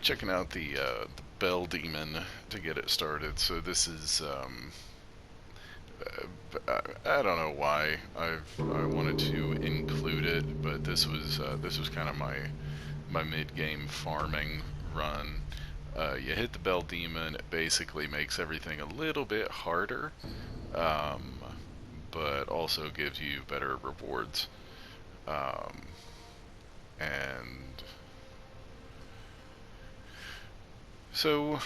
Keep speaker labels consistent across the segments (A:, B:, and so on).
A: checking out the Bell Demon to get it started. So this is I don't know why I wanted to include it, but this was kind of my mid-game farming run. You hit the Bell Demon, it basically makes everything a little bit harder, um, but also gives you better rewards. And so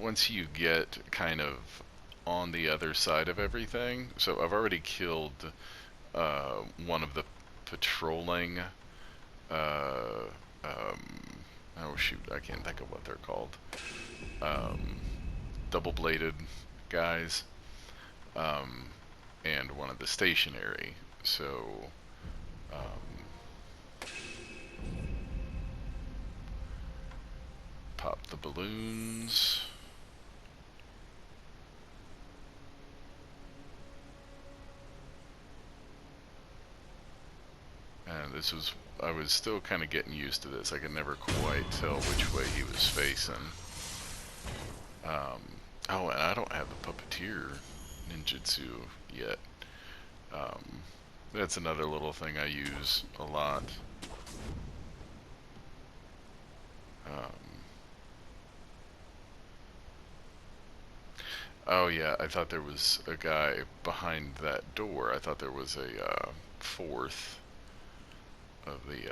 A: once you get kind of on the other side of everything, so I've already killed one of the patrolling. Uh, oh shoot, I can't think of what they're called. Um, double-bladed guys, um, and one of the stationary. So. Pop the balloons. And I was still kind of getting used to this. I could never quite tell which way he was facing. Oh, and I don't have the puppeteer ninjutsu yet. That's another little thing I use a lot. Oh yeah, I thought there was a guy behind that door. I thought there was a fourth of the,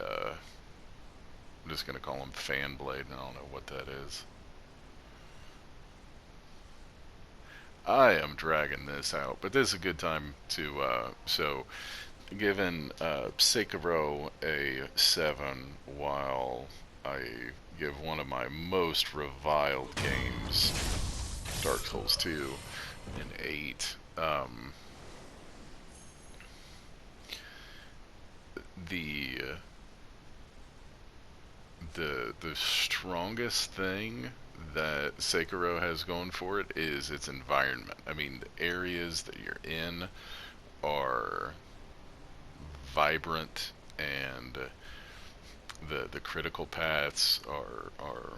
A: I'm just going to call him Fan Blade, and I don't know what that is. I am dragging this out, but this is a good time to, so, giving Sekiro a 7 while I give one of my most reviled games, Dark Souls 2, an 8. The strongest thing that Sekiro has going for it is its environment. I mean, the areas that you're in are vibrant, and the critical paths are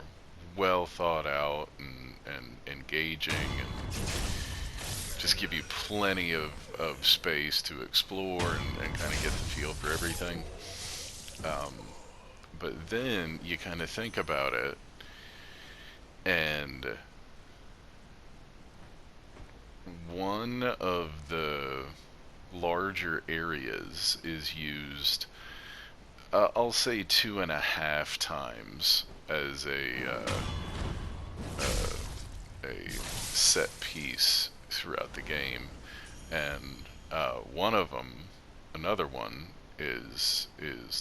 A: well thought out and engaging, and just give you plenty of space to explore and kind of get the feel for everything. But then you kind of think about it, and one of the larger areas is used, I'll say 2.5 times as a set piece throughout the game, and one of them, another one, is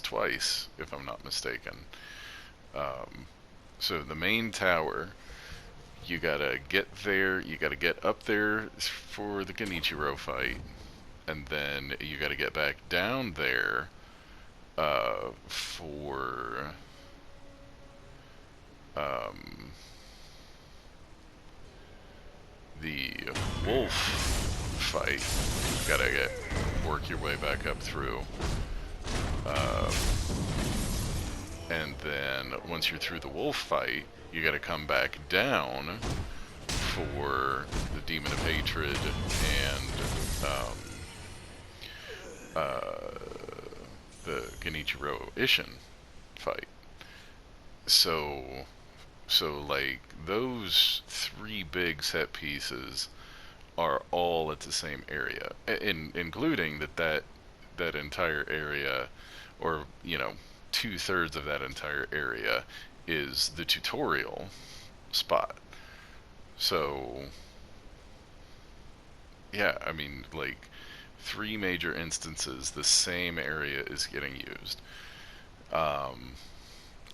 A: twice, if I'm not mistaken. So the main tower, you gotta get there, you gotta get up there for the Genichiro fight, and then you gotta get back down there for the wolf fight. You gotta work your way back up through. And then once you're through the wolf fight, you gotta come back down for the Demon of Hatred and the Genichiro Ishin fight. So like, those 3 big set pieces are all at the same area, including that entire area, or 2/3 of that entire area, is the tutorial spot. So yeah, I mean, like, 3 major instances, the same area is getting used.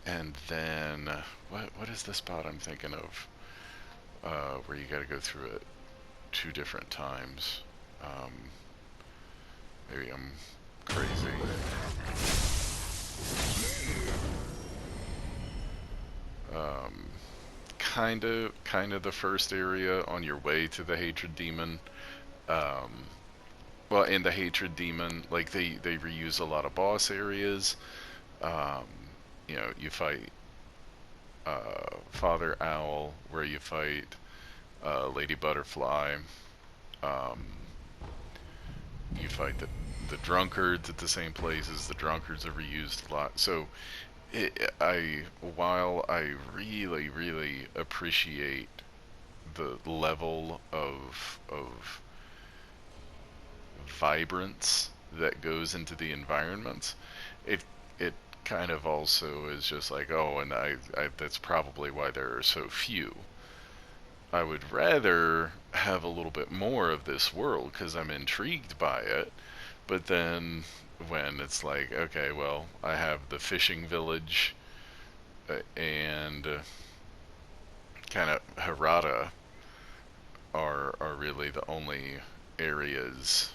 A: And then what is the spot I'm thinking of, where you got to go through it 2 different times? Maybe I'm crazy. Kind of the first area on your way to the Hatred Demon. Well, in the Hatred Demon, like, they reuse a lot of boss areas. you know, you fight Father Owl, where you fight Lady Butterfly. Um, you fight the drunkards at the same places. The drunkards are reused a lot. So while I really, really appreciate the level of vibrance that goes into the environments, it kind of also is just like, oh, and I that's probably why there are so few. I would rather have a little bit more of this world because I'm intrigued by it. But then when it's like, okay, well, I have the fishing village and kind of Harada are really the only areas.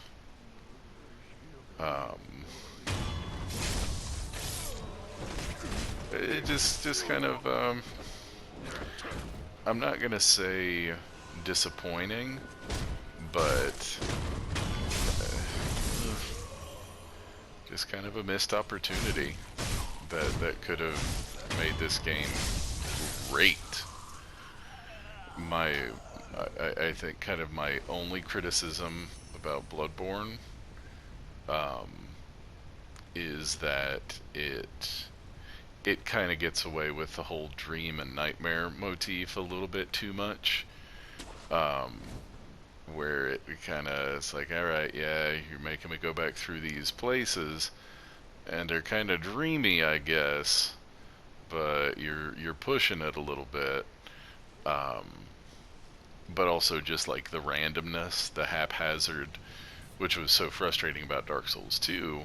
A: It just kind of I'm not gonna say disappointing, but just kind of a missed opportunity that could have made this game great. I think kind of my only criticism about Bloodborne is that it kind of gets away with the whole dream and nightmare motif a little bit too much. Where it kind of, it's like, alright, yeah, you're making me go back through these places, and they're kind of dreamy, I guess, but you're pushing it a little bit. But also just like the randomness, the haphazard, which was so frustrating about Dark Souls 2,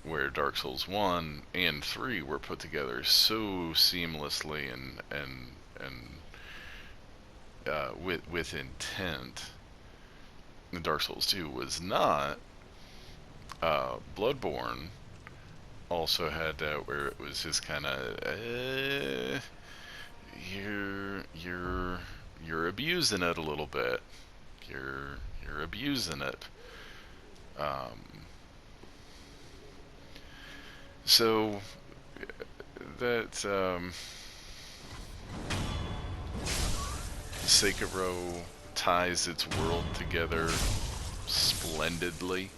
A: where Dark Souls 1 and 3 were put together so seamlessly and with intent. And Dark Souls 2 was not. Bloodborne also had that where it was just kind of you're abusing it a little bit. You're abusing it. So that Sekiro ties its world together splendidly.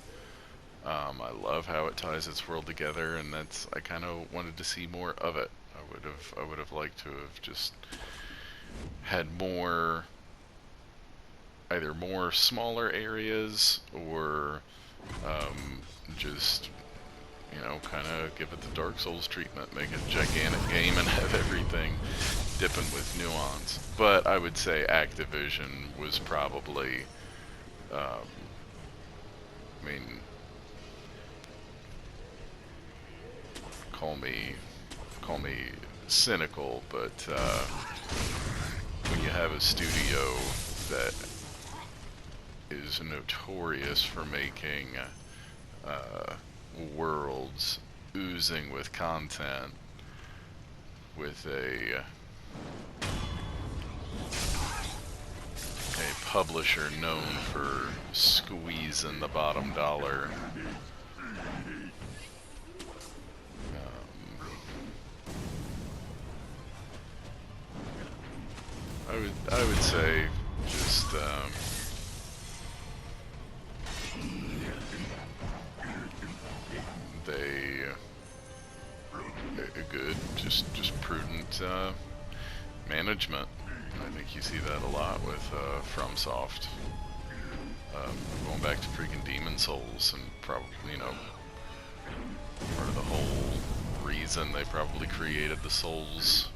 A: I love how it ties its world together, and I kind of wanted to see more of it. I would have liked to have just had more, either more smaller areas or just, you know, kind of give it the Dark Souls treatment, make it a gigantic game and have everything dipping with nuance. But I would say Activision was probably, I mean, call me cynical, but when you have a studio that is notorious for making worlds oozing with content, with a publisher known for squeezing the bottom dollar, I would say just they good, just prudent management. I think you see that a lot with FromSoft. Going back to freaking Demon Souls, and probably, you know, part of the whole reason they probably created the Souls.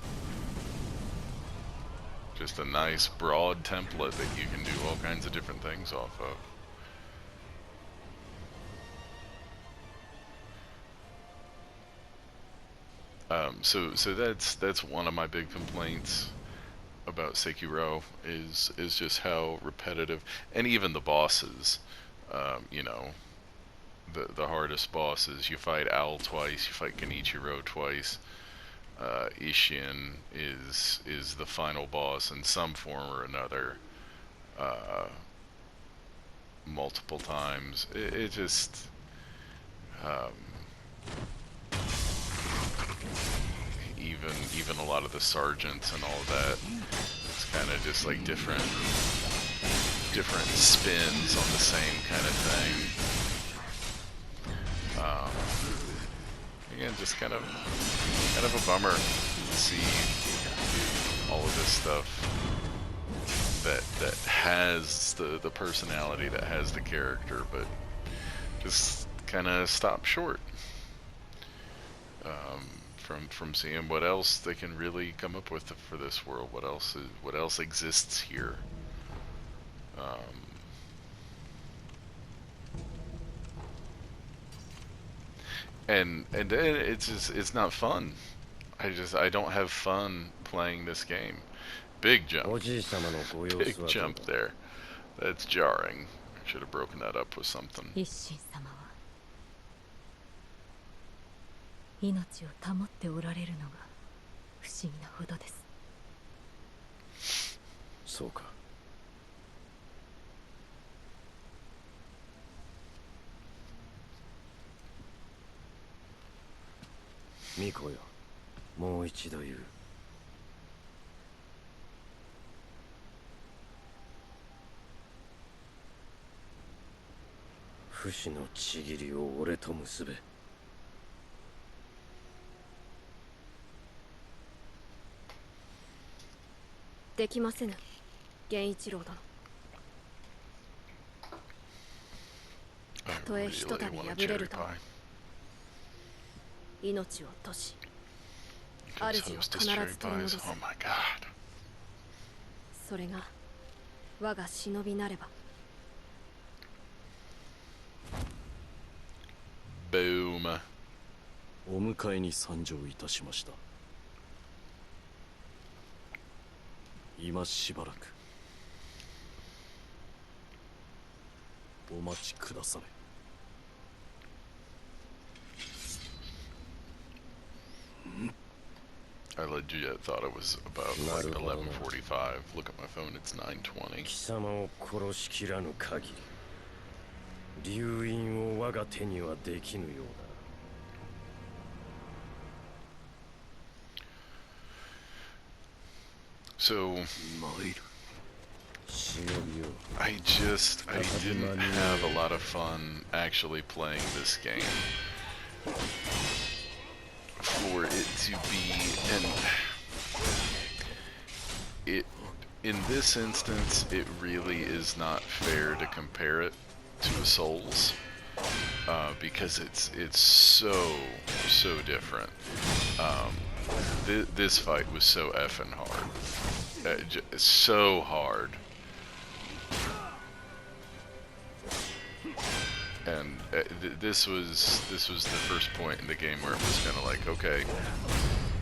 A: Just a nice broad template that you can do all kinds of different things off of. So that's one of my big complaints about Sekiro is just how repetitive, and even the bosses. You know, the hardest bosses. You fight Owl twice. You fight Genichiro twice. Ishin is the final boss in some form or another, multiple times. It just even a lot of the sergeants and all of that. It's kind of just like different spins on the same kind of thing. Again, just kind of a bummer to see all of this stuff that has the personality, that has the character, but just kind of stop short from seeing what else they can really come up with for this world. What else exists here? And it's not fun. I don't have fun playing this game. Big jump. Big jump there. That's jarring. I should have broken that up with something.
B: 命を保っておられるのが不思議なほどです。
C: そうか。ミコよ、もう一度言う。不死のちぎりを俺と結べ。
B: できませぬ、源一郎殿。たとえひとたび敗れるとも、命を落とし、主を必ず取り戻す。それが我が忍びなれば。
A: Boom。
C: お迎えに参上いたしました。今しばらくお待ちくだされ。
A: I legit thought it was about like 11:45. Look at my phone, it's 9:20.
C: 貴様を殺しきらぬ限り、流因を我が手にはできぬようだ。
A: So I didn't have a lot of fun actually playing this game. For it to be, and in this instance, it really is not fair to compare it to a Souls, because it's so different. This fight was so effing hard, so hard, and this was the first point in the game where it was kind of like, okay,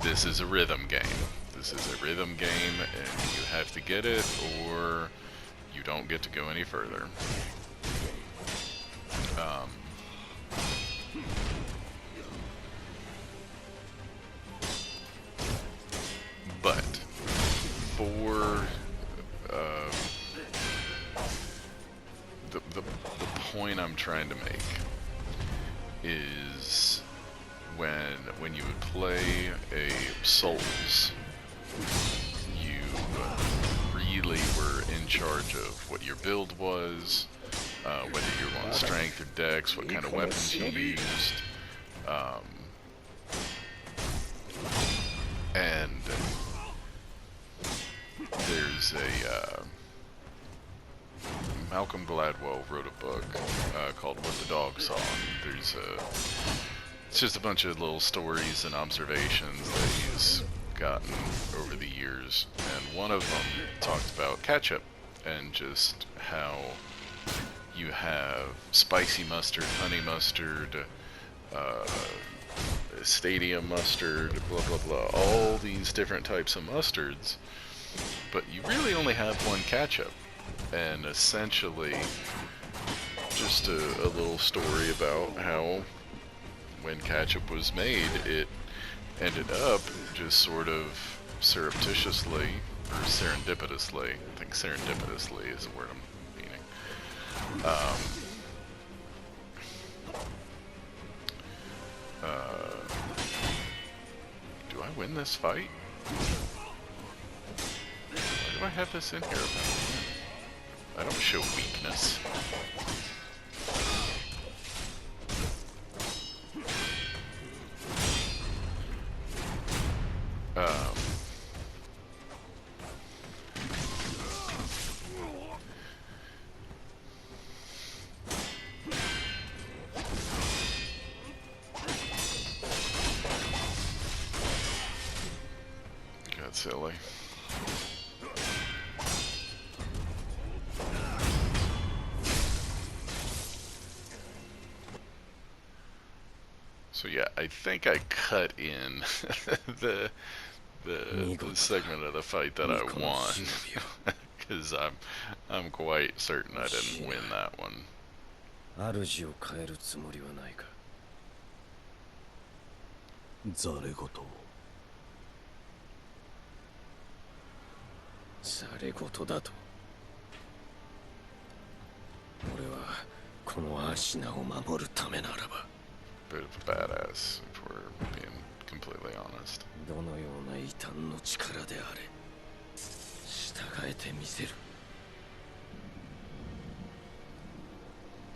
A: this is a rhythm game. This is a rhythm game, and you have to get it, or you don't get to go any further. But for the point I'm trying to make is when you would play a Souls, you really were in charge of what your build was, whether you were on strength or dex, what kind of weapons you used, and there's a Malcolm Gladwell wrote a book called What the Dog Saw. It's just a bunch of little stories and observations that he's gotten over the years, and one of them talked about ketchup and just how you have spicy mustard, honey mustard, stadium mustard, blah blah blah, all these different types of mustards, but you really only have one ketchup. And essentially just a little story about how when ketchup was made, it ended up just sort of surreptitiously, or serendipitously, I think serendipitously is the word I'm meaning, do I win win this fight? Why do I have this in here? I don't show weakness. Got silly. So yeah, I think I cut in the segment of the fight that I won, because I'm quite certain I didn't win that one.
C: 主を変えるつもりはないか。
D: ざれ言。
C: ざれ言だと。俺はこのアシナを守るためならば。
A: Bit of a badass, if we're being completely honest.
C: どのような異端の力であれ、従えてみせる。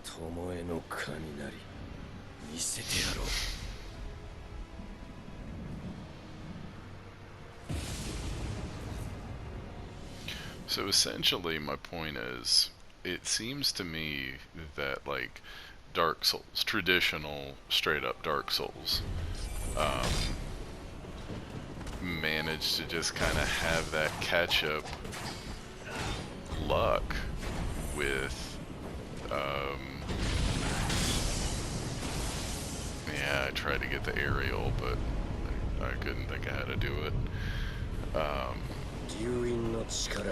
C: 巴の神なり、見せてやろう。
A: So essentially, my point is, it seems to me that, like, Dark Souls, traditional, straight-up Dark Souls, managed to just kind of have that catch-up luck with, yeah, I tried to get the aerial, but I couldn't think of how to do it.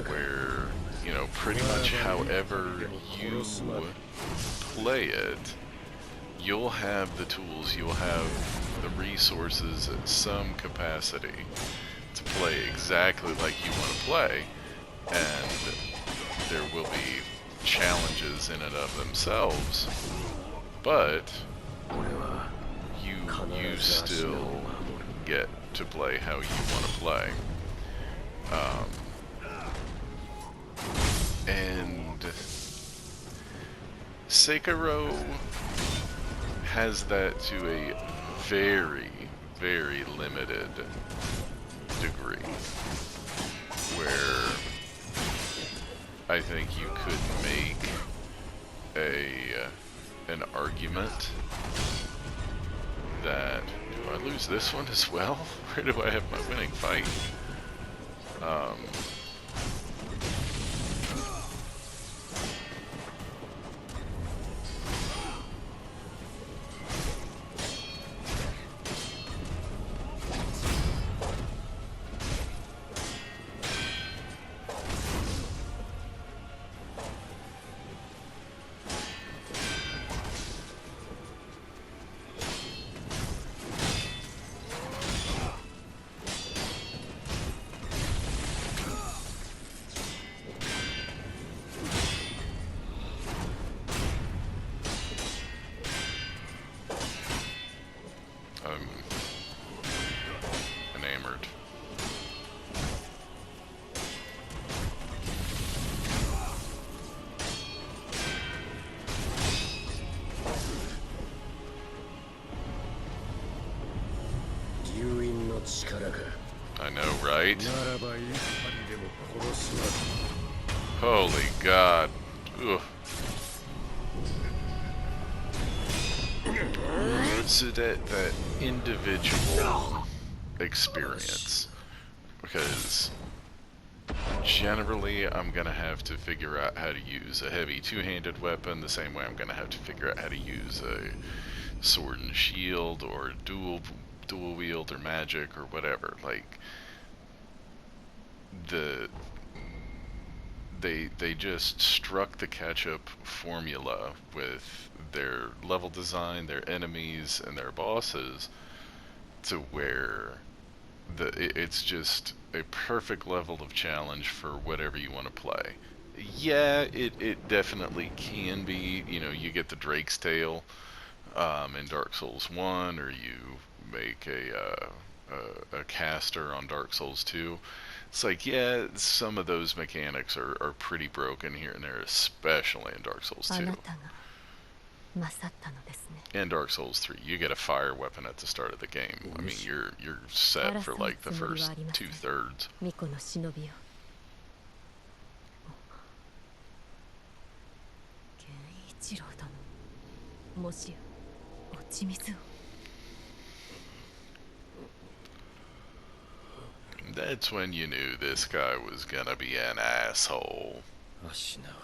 A: Where, you know, pretty much however you play it, you'll have the tools, you'll have the resources at some capacity to play exactly like you want to play, and there will be challenges in and of themselves, but you still get to play how you want to play. And Sekiro has that to a very, very limited degree, where I think you could make an argument that, do I lose this one as well? Where do I have my winning fight? Enamored. I know, right? Holy God. Ugh. So that individual experience, because generally I'm gonna have to figure out how to use a heavy two-handed weapon the same way I'm gonna have to figure out how to use a sword and shield, or dual wield, or magic, or whatever. Like, they just struck the catch-up formula with their level design, their enemies, and their bosses, to where it's just a perfect level of challenge for whatever you want to play. Yeah, it definitely can be, you know, you get the Drake's Tail in Dark Souls 1, or you make a a caster on Dark Souls 2. It's like, yeah, some of those mechanics are pretty broken here and there, especially in Dark Souls 2.
B: あなたが勝ったのですね。
A: And Dark Souls 3, you get a fire weapon at the start of the game. I mean, you're set for like the first 2/3.
B: 巫女の忍びよ。源一郎殿、もしや落ち水を。
A: That's when you knew this guy was gonna be an asshole.
C: アシナは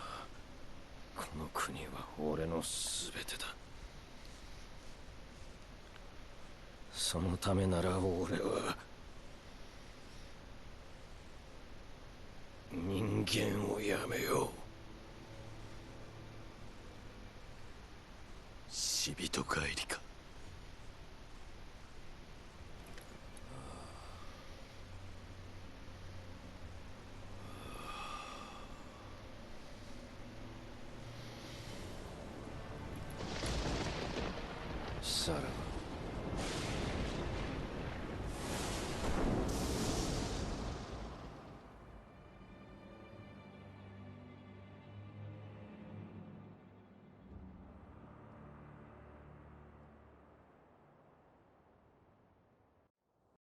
C: この国は俺のすべてだ。そのためなら俺は人間をやめよう。死人帰りか。さらば